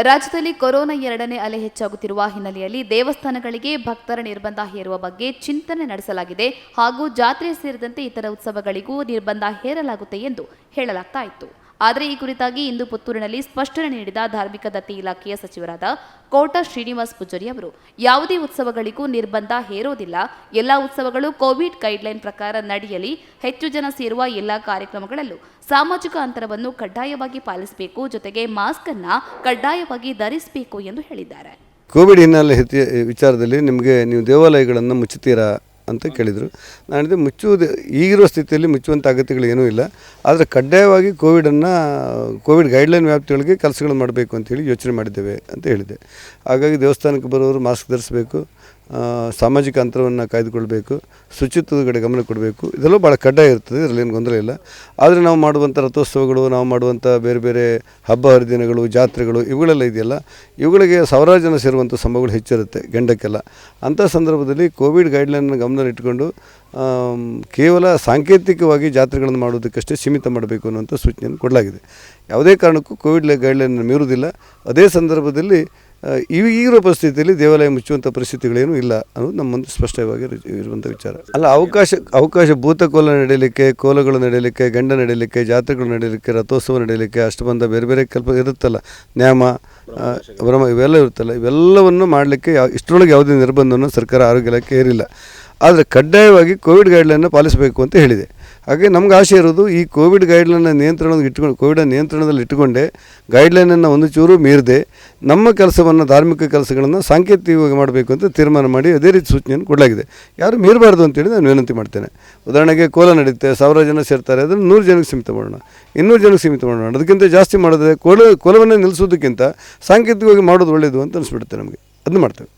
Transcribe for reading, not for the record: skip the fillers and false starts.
ರಾಜ್ಯದಲ್ಲಿ ಕೊರೋನಾ ಎರಡನೇ ಅಲೆ ಹೆಚ್ಚಾಗುತ್ತಿರುವ ಹಿನ್ನೆಲೆಯಲ್ಲಿ ದೇವಸ್ಥಾನಗಳಿಗೆ ಭಕ್ತರ ನಿರ್ಬಂಧ ಹೇರುವ ಬಗ್ಗೆ ಚಿಂತನೆ ನಡೆಸಲಾಗಿದೆ ಹಾಗೂ ಜಾತ್ರೆ ಸೇರಿದಂತೆ ಇತರ ಉತ್ಸವಗಳಿಗೂ ನಿರ್ಬಂಧ ಹೇರಲಾಗುತ್ತೆ ಎಂದು ಹೇಳಲಾಗ್ತಾ ಇತ್ತು. ಆದರೆ ಈ ಕುರಿತಾಗಿ ಇಂದು ಪುತ್ತೂರಿನಲ್ಲಿ ಸ್ಪಷ್ಟನೆ ನೀಡಿದ ಧಾರ್ಮಿಕ ದತ್ತಿ ಇಲಾಖೆಯ ಸಚಿವರಾದ ಕೋಟ ಶ್ರೀನಿವಾಸ್ ಪೂಜಾರಿ ಅವರು ಯಾವುದೇ ಉತ್ಸವಗಳಿಗೂ ನಿರ್ಬಂಧ ಹೇರೋದಿಲ್ಲ, ಎಲ್ಲ ಉತ್ಸವಗಳು ಕೋವಿಡ್ ಗೈಡ್ಲೈನ್ ಪ್ರಕಾರ ನಡೆಯಲಿ, ಹೆಚ್ಚು ಜನ ಸೇರುವ ಎಲ್ಲ ಕಾರ್ಯಕ್ರಮಗಳಲ್ಲೂ ಸಾಮಾಜಿಕ ಅಂತರವನ್ನು ಕಡ್ಡಾಯವಾಗಿ ಪಾಲಿಸಬೇಕು, ಜೊತೆಗೆ ಮಾಸ್ಕ್ ಅನ್ನು ಕಡ್ಡಾಯವಾಗಿ ಧರಿಸಬೇಕು ಎಂದು ಹೇಳಿದ್ದಾರೆ. ಕೋವಿಡ್ ಹಿನ್ನೆಲೆ ವಿಚಾರದಲ್ಲಿ ನೀವು ದೇವಾಲಯಗಳನ್ನು ಮುಚ್ಚುತ್ತೀರಾ ಅಂತ ಕೇಳಿದರು. ನಾನು ಹೇಳಿದೆ, ಮುಚ್ಚುವುದು ಈಗಿರುವ ಸ್ಥಿತಿಯಲ್ಲಿ ಮುಚ್ಚುವಂಥ ಅಗತ್ಯಗಳೇನೂ ಇಲ್ಲ. ಆದರೆ ಕಡ್ಡಾಯವಾಗಿ ಕೋವಿಡ್ ಗೈಡ್ಲೈನ್ ವ್ಯಾಪ್ತಿಗಳಿಗೆ ಕೆಲಸಗಳು ಮಾಡಬೇಕು ಅಂತೇಳಿ ಯೋಚನೆ ಮಾಡಿದ್ದೇವೆ ಅಂತ ಹೇಳಿದೆ. ಹಾಗಾಗಿ ದೇವಸ್ಥಾನಕ್ಕೆ ಬರೋರು ಮಾಸ್ಕ್ ಧರಿಸಬೇಕು, ಸಾಮಾಜಿಕ ಅಂತರವನ್ನು ಕಾಯ್ದುಕೊಳ್ಬೇಕು, ಶುಚಿತ್ವದ ಕಡೆ ಗಮನ ಕೊಡಬೇಕು. ಇದೆಲ್ಲ ಭಾಳ ಕಡ್ಡಾಯ ಇರ್ತದೆ, ಇದರಲ್ಲೇನು ಗೊಂದಲ ಇಲ್ಲ. ಆದರೆ ನಾವು ಮಾಡುವಂಥ ರಥೋತ್ಸವಗಳು, ನಾವು ಮಾಡುವಂಥ ಬೇರೆ ಬೇರೆ ಹಬ್ಬ ಹರಿದಿನಗಳು, ಜಾತ್ರೆಗಳು ಇವುಗಳೆಲ್ಲ ಇದೆಯಲ್ಲ, ಇವುಗಳಿಗೆ ಸಾವಿರಾರು ಜನ ಸೇರುವಂಥ ಸಂಭವಗಳು ಹೆಚ್ಚಿರುತ್ತೆ ಗಂಡಕ್ಕೆಲ್ಲ. ಅಂಥ ಸಂದರ್ಭದಲ್ಲಿ ಕೋವಿಡ್ ಗೈಡ್ಲೈನನ್ನು ಗಮನದಲ್ಲಿ ಇಟ್ಕೊಂಡು ಕೇವಲ ಸಾಂಕೇತಿಕವಾಗಿ ಜಾತ್ರೆಗಳನ್ನು ಮಾಡೋದಕ್ಕಷ್ಟೇ ಸೀಮಿತ ಮಾಡಬೇಕು ಅನ್ನುವಂಥ ಸೂಚನೆಯನ್ನು ಕೊಡಲಾಗಿದೆ. ಯಾವುದೇ ಕಾರಣಕ್ಕೂ ಕೋವಿಡ್ ಗೈಡ್ಲೈನನ್ನು ಮೀರುವುದಿಲ್ಲ. ಅದೇ ಸಂದರ್ಭದಲ್ಲಿ ಈಗಿರೋ ಪರಿಸ್ಥಿತಿಯಲ್ಲಿ ದೇವಾಲಯ ಮುಚ್ಚುವಂಥ ಪರಿಸ್ಥಿತಿಗಳೇನೂ ಇಲ್ಲ ಅನ್ನೋದು ನಮ್ಮ ಮುಂದೆ ಸ್ಪಷ್ಟವಾಗಿ ಇರುವಂಥ ವಿಚಾರ. ಅಲ್ಲ, ಅವಕಾಶ ಭೂತಕೋಲ ನಡೆಯಲಿಕ್ಕೆ, ಕೋಲಗಳು ನಡೆಯಲಿಕ್ಕೆ, ಗಂಡ ನಡೆಯಲಿಕ್ಕೆ, ಜಾತ್ರೆಗಳು ನಡೆಯಲಿಕ್ಕೆ, ರಥೋತ್ಸವ ನಡೆಯಲಿಕ್ಕೆ, ಅಷ್ಟಬಂಧ ಬೇರೆ ಬೇರೆ ಇರುತ್ತಲ್ಲ, ನ್ಯಾಮ ವರಮ ಇವೆಲ್ಲ ಇರುತ್ತಲ್ಲ, ಇವೆಲ್ಲವನ್ನು ಮಾಡಲಿಕ್ಕೆ ಇಷ್ಟರೊಳಗೆ ಯಾವುದೇ ನಿರ್ಬಂಧವನ್ನು ಸರ್ಕಾರ ಆರೋಗ್ಯ ಇಲಾಖೆ ಹೇರಿಲ್ಲ. ಆದರೆ ಕಡ್ಡಾಯವಾಗಿ ಕೋವಿಡ್ ಗೈಡ್ಲೈನ್ನ ಪಾಲಿಸಬೇಕು ಅಂತ ಹೇಳಿದೆ. ಹಾಗೆ ನಮ್ಗೆ ಆಸೆ ಇರೋದು ಈ ಕೋವಿಡ್ ಗೈಡ್ಲೈನ್ನ ಕೋವಿಡ್ ನಿಯಂತ್ರಣದಲ್ಲಿ ಇಟ್ಟುಕೊಂಡೇ ಗೈಡ್ಲೈನನ್ನು ಒಂದು ಚೂರು ಮೀರದೆ ನಮ್ಮ ಕೆಲಸವನ್ನು, ಧಾರ್ಮಿಕ ಕೆಲಸಗಳನ್ನು ಸಾಂಕೇತಿಕವಾಗಿ ಮಾಡಬೇಕು ಅಂತ ತೀರ್ಮಾನ ಮಾಡಿ ಅದೇ ರೀತಿ ಸೂಚನೆಯನ್ನು ಕೊಡಲಾಗಿದೆ. ಯಾರು ಮೀರಬಾರ್ದು ಅಂತೇಳಿ ನಾನು ವಿನಂತಿ ಮಾಡ್ತೇನೆ. ಉದಾಹರಣೆಗೆ ಕೋಲ ನಡೆಯುತ್ತೆ, 1000 ಜನ ಸೇರ್ತಾರೆ, ಅದನ್ನು 100 ಜನಕ್ಕೆ ಸೀಮಿತ ಮಾಡೋಣ, 200 ಜನಕ್ಕೆ ಸೀಮಿತ ಮಾಡೋಣ. ಅದಕ್ಕಿಂತ ಜಾಸ್ತಿ ಮಾಡೋದೇ ಕೋಲವನ್ನೇ ನಿಲ್ಲಿಸೋದಕ್ಕಿಂತ ಸಾಂಕೇತಿಕವಾಗಿ ಮಾಡೋದು ಒಳ್ಳೆಯದು ಅಂತ ಅನಿಸ್ಬಿಡುತ್ತೆ ನಮಗೆ. ಅದನ್ನು ಮಾಡ್ತೇವೆ.